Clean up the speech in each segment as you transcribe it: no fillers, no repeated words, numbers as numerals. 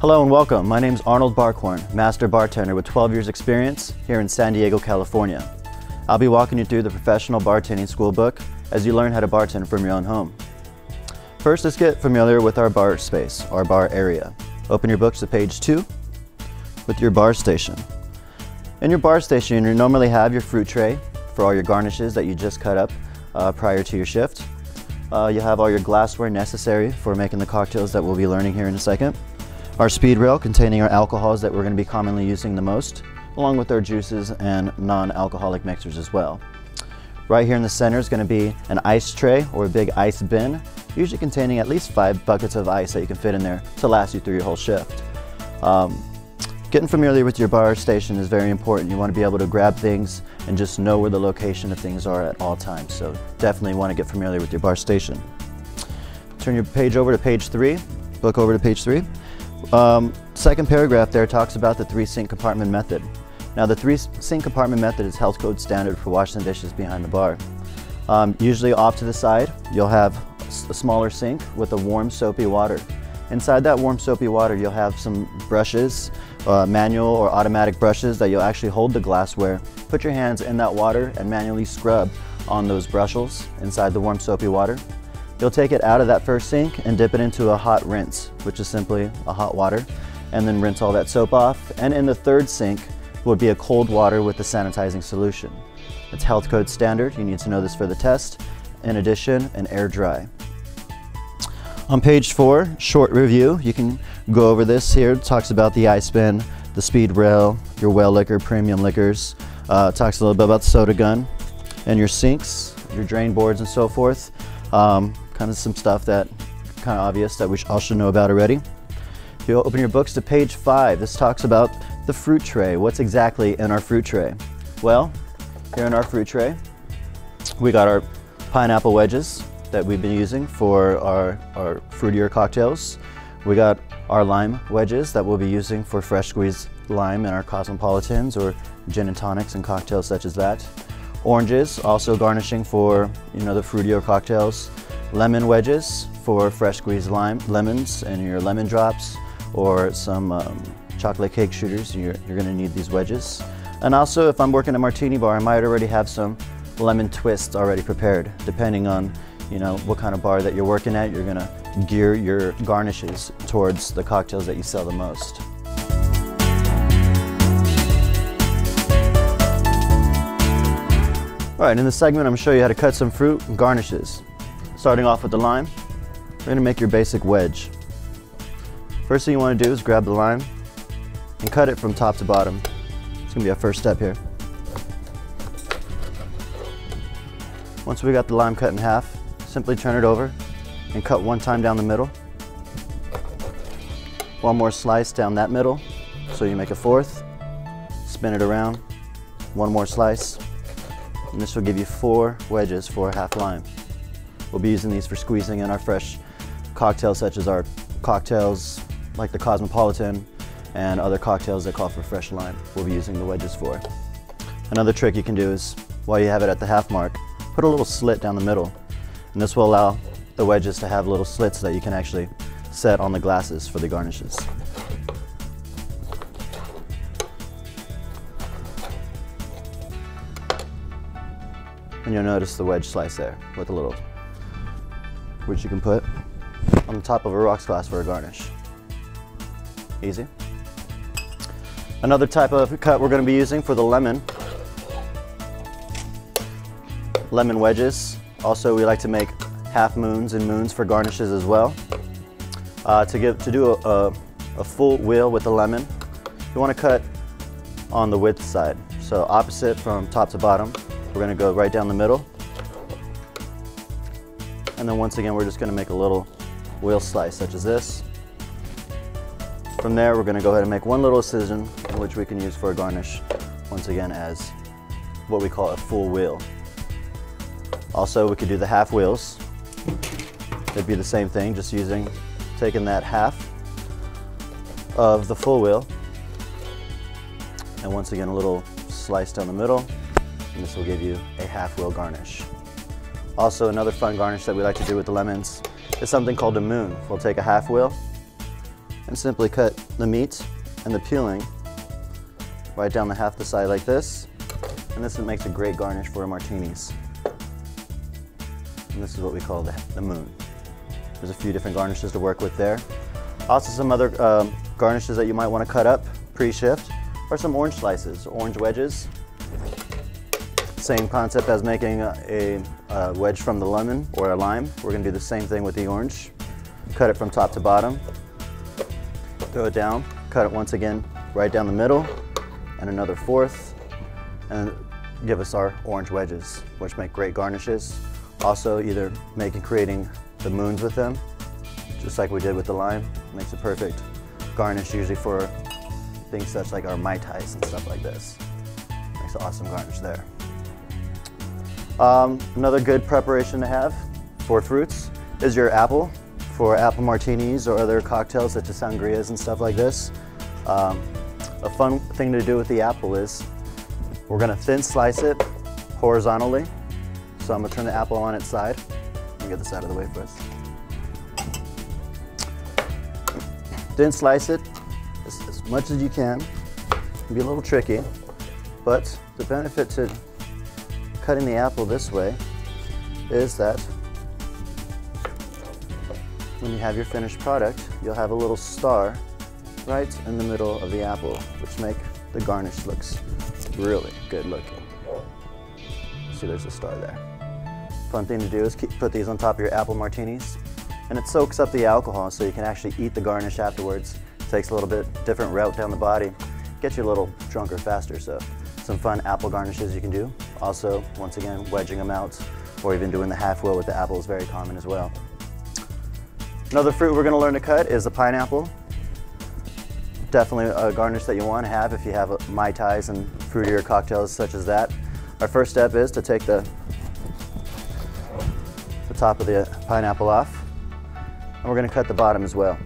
Hello and welcome. My name is Arnold Barkhorn, Master Bartender with 12 years experience here in San Diego, California. I'll be walking you through the Professional Bartending School book as you learn how to bartend from your own home. First, let's get familiar with our bar space, our bar area. Open your books to page 2 with your bar station. In your bar station, you normally have your fruit tray for all your garnishes that you just cut up prior to your shift. You have all your glassware necessary for making the cocktails that we'll be learning here in a second. Our speed rail containing our alcohols that we're going to be commonly using the most, along with our juices and non-alcoholic mixers as well. Right here in the center is going to be an ice tray or a big ice bin, usually containing at least 5 buckets of ice that you can fit in there to last you through your whole shift. Getting familiar with your bar station is very important. You want to be able to grab things and just know where the location of things are at all times. So definitely want to get familiar with your bar station. Turn your page over to page 3, book over to page 3. Second paragraph there talks about the 3-sink compartment method. Now the 3-sink compartment method is health code standard for washing dishes behind the bar. Usually off to the side you'll have a smaller sink with a warm soapy water. Inside that warm soapy water you'll have some brushes, manual or automatic brushes that you'll actually hold the glassware. Put your hands in that water and manually scrub on those brushes inside the warm soapy water. You'll take it out of that first sink and dip it into a hot rinse, which is simply a hot water, and then rinse all that soap off. And in the third sink would be a cold water with the sanitizing solution. It's health code standard. You need to know this for the test. In addition, an air dry. On page 4, short review. You can go over this here. It talks about the ice bin, the speed rail, your well liquor, premium liquors. Talks a little bit about the soda gun and your sinks, your drain boards and so forth. Kind of some stuff that kind of obvious that we all should know about already. If you open your books to page 5, this talks about the fruit tray. What's exactly in our fruit tray? Well, here in our fruit tray, we got our pineapple wedges that we've been using for our fruitier cocktails. We got our lime wedges that we'll be using for fresh squeezed lime in our cosmopolitans or gin and tonics and cocktails such as that. Oranges, also garnishing for, the fruitier cocktails. Lemon wedges for fresh squeezed lemons and your lemon drops, or some chocolate cake shooters. You're going to need these wedges. And also, if I'm working a martini bar, I might already have some lemon twists already prepared. Depending on what kind of bar that you're working at, you're going to gear your garnishes towards the cocktails that you sell the most. Alright, in this segment I'm going to show you how to cut some fruit and garnishes. Starting off with the lime, we're going to make your basic wedge. First thing you want to do is grab the lime and cut it from top to bottom. It's going to be our first step here. Once we got the lime cut in half, simply turn it over and cut one time down the middle. One more slice down that middle, so you make a fourth. Spin it around, one more slice. And this will give you 4 wedges for a half lime. We'll be using these for squeezing in our fresh cocktails, such as our cocktails like the Cosmopolitan and other cocktails that call for fresh lime. We'll be using the wedges for. Another trick you can do is, while you have it at the half mark, put a little slit down the middle. And this will allow the wedges to have little slits that you can actually set on the glasses for the garnishes. And you'll notice the wedge slice there with a little, which you can put on the top of a rocks glass for a garnish. Easy. Another type of cut we're going to be using for the lemon wedges. Also, we like to make half moons and moons for garnishes as well. To do a full wheel with the lemon, you want to cut on the width side. So opposite from top to bottom. We're going to go right down the middle, and then once again we're just going to make a little wheel slice such as this. From there we're going to go ahead and make one little incision, which we can use for a garnish once again as what we call a full wheel. Also, we could do the half wheels. It'd be the same thing, just taking that half of the full wheel and once again a little slice down the middle. And this will give you a half wheel garnish. Also, another fun garnish that we like to do with the lemons is something called a moon. We'll take a half wheel, and simply cut the meat and the peeling right down the half the side like this. And this makes a great garnish for martinis. And this is what we call the moon. There's a few different garnishes to work with there. Also some other garnishes that you might want to cut up pre-shift are some orange slices, orange wedges. Same concept as making a wedge from the lemon or a lime. We're going to do the same thing with the orange. Cut it from top to bottom, throw it down, cut it once again right down the middle, and another fourth, and give us our orange wedges, which make great garnishes. Also either creating the moons with them, just like we did with the lime, makes a perfect garnish usually for things such like our Mai Tais and stuff like this. Makes an awesome garnish there. Another good preparation to have for fruits is your apple, for apple martinis or other cocktails such as sangrias and stuff like this. A fun thing to do with the apple is we're going to thin slice it horizontally. So I'm going to turn the apple on its side. Let me get this out of the way first. Thin slice it as much as you can. It can be a little tricky, but the benefit to cutting the apple this way is that when you have your finished product, you'll have a little star right in the middle of the apple, which make the garnish looks really good looking. See, there's a star there. Fun thing to do is put these on top of your apple martinis, and it soaks up the alcohol so you can actually eat the garnish afterwards. It takes a little bit different route down the body, gets you a little drunker faster, so some fun apple garnishes you can do. Also, once again, wedging them out or even doing the half wheel with the apple is very common as well. Another fruit we're going to learn to cut is the pineapple. Definitely a garnish that you want to have if you have Mai Tais and fruitier cocktails such as that. Our first step is to take the top of the pineapple off, and we're going to cut the bottom as well.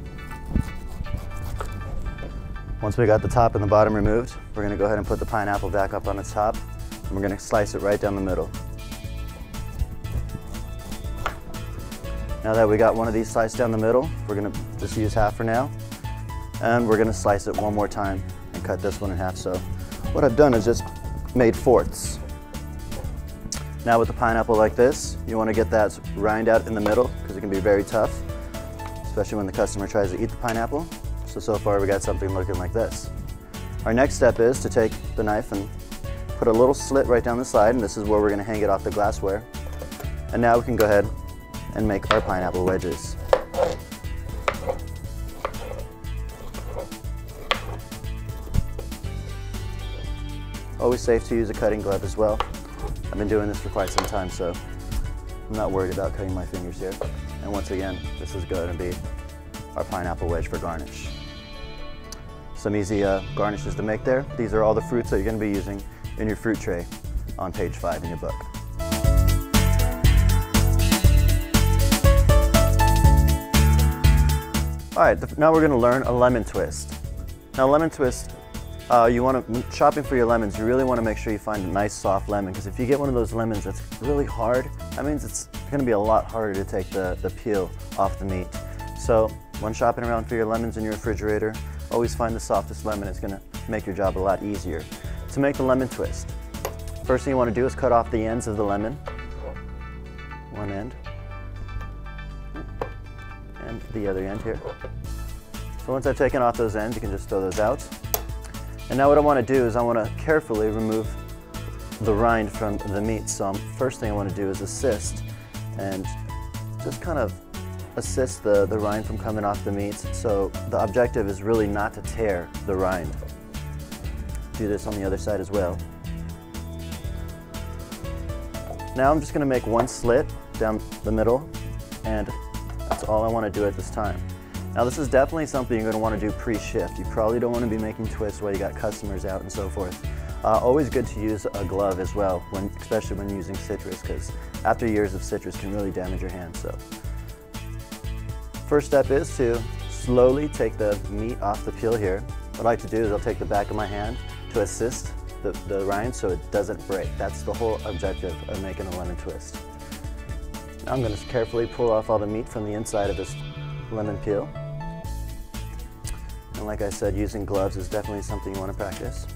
Once we got the top and the bottom removed, we're going to go ahead and put the pineapple back up on its top, and we're going to slice it right down the middle. Now that we got one of these sliced down the middle, we're going to just use half for now, and we're going to slice it one more time and cut this one in half. So what I've done is just made fourths. Now with the pineapple like this, you want to get that rind out in the middle because it can be very tough, especially when the customer tries to eat the pineapple. So far we got something looking like this. Our next step is to take the knife and put a little slit right down the side, and this is where we're going to hang it off the glassware. And now we can go ahead and make our pineapple wedges. Always safe to use a cutting glove as well. I've been doing this for quite some time, so I'm not worried about cutting my fingers here. And once again, this is going to be our pineapple wedge for garnish. Some easy garnishes to make there. These are all the fruits that you're going to be using in your fruit tray on page 5 in your book. All right, now we're going to learn a lemon twist. Now lemon twist, shopping for your lemons, you really want to make sure you find a nice soft lemon, because if you get one of those lemons that's really hard, that means it's going to be a lot harder to take the peel off the meat. So when shopping around for your lemons in your refrigerator, always find the softest lemon. It's going to make your job a lot easier. To make the lemon twist, first thing you want to do is cut off the ends of the lemon. One end. And the other end here. So once I've taken off those ends, you can just throw those out. And now what I want to do is I want to carefully remove the rind from the meat. So first thing I want to do is assist and just kind of assist the rind from coming off the meat. So the objective is really not to tear the rind. Do this on the other side as well. Now I'm just going to make one slit down the middle, and that's all I want to do at this time. Now this is definitely something you're going to want to do pre-shift. You probably don't want to be making twists while you got customers out and so forth. Always good to use a glove as well, especially when using citrus, because after years of citrus can really damage your hands. So first step is to slowly take the meat off the peel here. What I like to do is I'll take the back of my hand to assist the rind so it doesn't break. That's the whole objective of making a lemon twist. Now I'm going to carefully pull off all the meat from the inside of this lemon peel. And like I said, using gloves is definitely something you want to practice.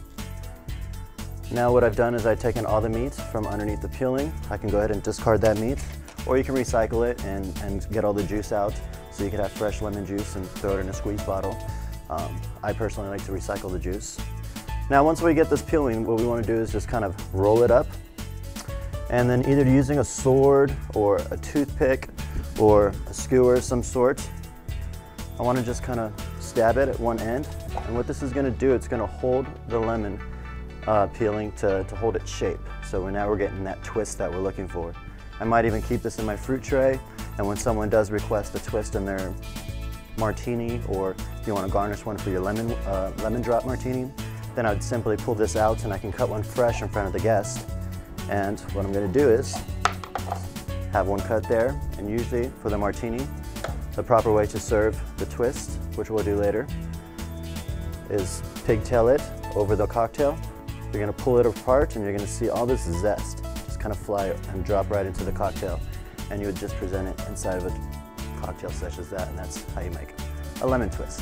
Now what I've done is I've taken all the meat from underneath the peeling. I can go ahead and discard that meat, or you can recycle it and get all the juice out, so you can have fresh lemon juice and throw it in a squeeze bottle. I personally like to recycle the juice. Now once we get this peeling, what we want to do is just kind of roll it up, and then either using a sword or a toothpick or a skewer of some sort, I want to just kind of stab it at one end. And what this is going to do, it's going to hold the lemon peeling to hold its shape. So now we're getting that twist that we're looking for. I might even keep this in my fruit tray, and when someone does request a twist in their martini, or if you want to garnish one for your lemon drop martini, then I'd simply pull this out and I can cut one fresh in front of the guest. And what I'm going to do is have one cut there, and usually for the martini, the proper way to serve the twist, which we'll do later, is pigtail it over the cocktail. You're going to pull it apart and you're going to see all this zest just kind of fly and drop right into the cocktail, and you would just present it inside of a cocktail such as that, and that's how you make a lemon twist.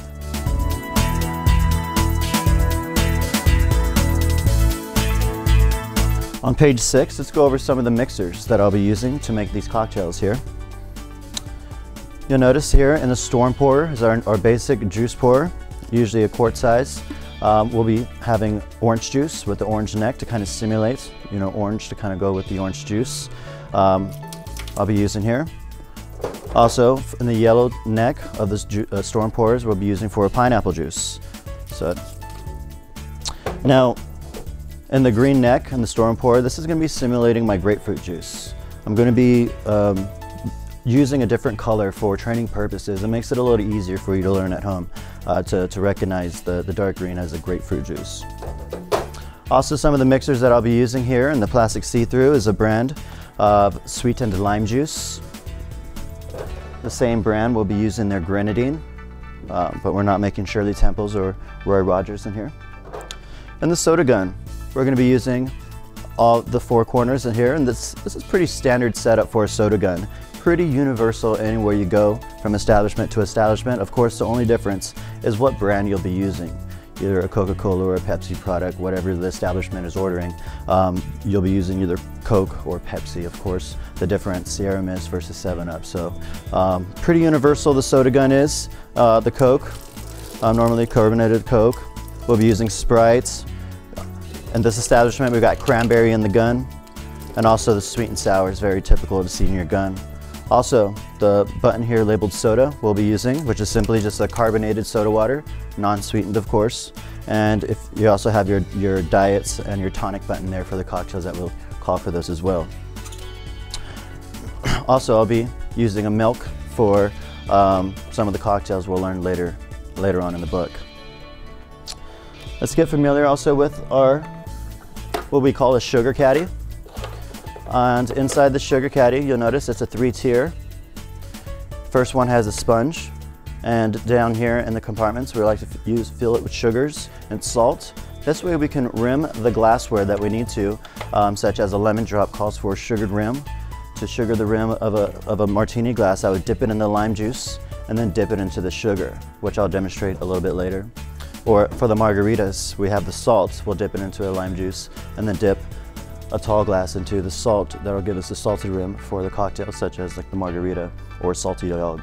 On page 6, let's go over some of the mixers that I'll be using to make these cocktails here. You'll notice here in the storm pourer is our basic juice pourer, usually a quart size. We'll be having orange juice with the orange neck to kind of simulate, orange to kind of go with the orange juice. I'll be using here. Also, in the yellow neck of this storm pourers, we'll be using for a pineapple juice. So, now, in the green neck and the storm pourer, this is going to be simulating my grapefruit juice. I'm going to be using a different color for training purposes. It makes it a little easier for you to learn at home to recognize the dark green as a grapefruit juice. Also, some of the mixers that I'll be using here in the plastic see-through is a brand of sweetened lime juice. The same brand will be using their grenadine, but we're not making Shirley Temples or Roy Rogers in here. And the soda gun. We're going to be using all the four corners in here, and this is pretty standard setup for a soda gun. Pretty universal anywhere you go from establishment to establishment. Of course, the only difference is what brand you'll be using. Either a Coca-Cola or a Pepsi product, whatever the establishment is ordering. You'll be using either Coke or Pepsi, of course. The difference, Sierra Mist versus 7-Up. So pretty universal the soda gun is. The Coke, normally carbonated Coke. We'll be using Sprite. In this establishment, we've got cranberry in the gun, and also the sweet and sour is very typical to see in your gun. Also, the button here labeled soda we'll be using, which is simply just a carbonated soda water, non-sweetened of course. And if you also have your diets and your tonic button there for the cocktails, that will call for those as well. Also, I'll be using a milk for some of the cocktails we'll learn later on in the book. Let's get familiar also with our what we call a sugar caddy. And inside the sugar caddy, you'll notice it's a 3-tier. First one has a sponge, and down here in the compartments, we like to fill it with sugars and salt. This way we can rim the glassware that we need to, such as a lemon drop calls for a sugared rim. To sugar the rim of a martini glass, I would dip it in the lime juice and then dip it into the sugar, which I'll demonstrate a little bit later. Or for the margaritas, we have the salt. We'll dip it into a lime juice and then dip a tall glass into the salt. That'll give us a salted rim for the cocktails, such as like the margarita or salty dog.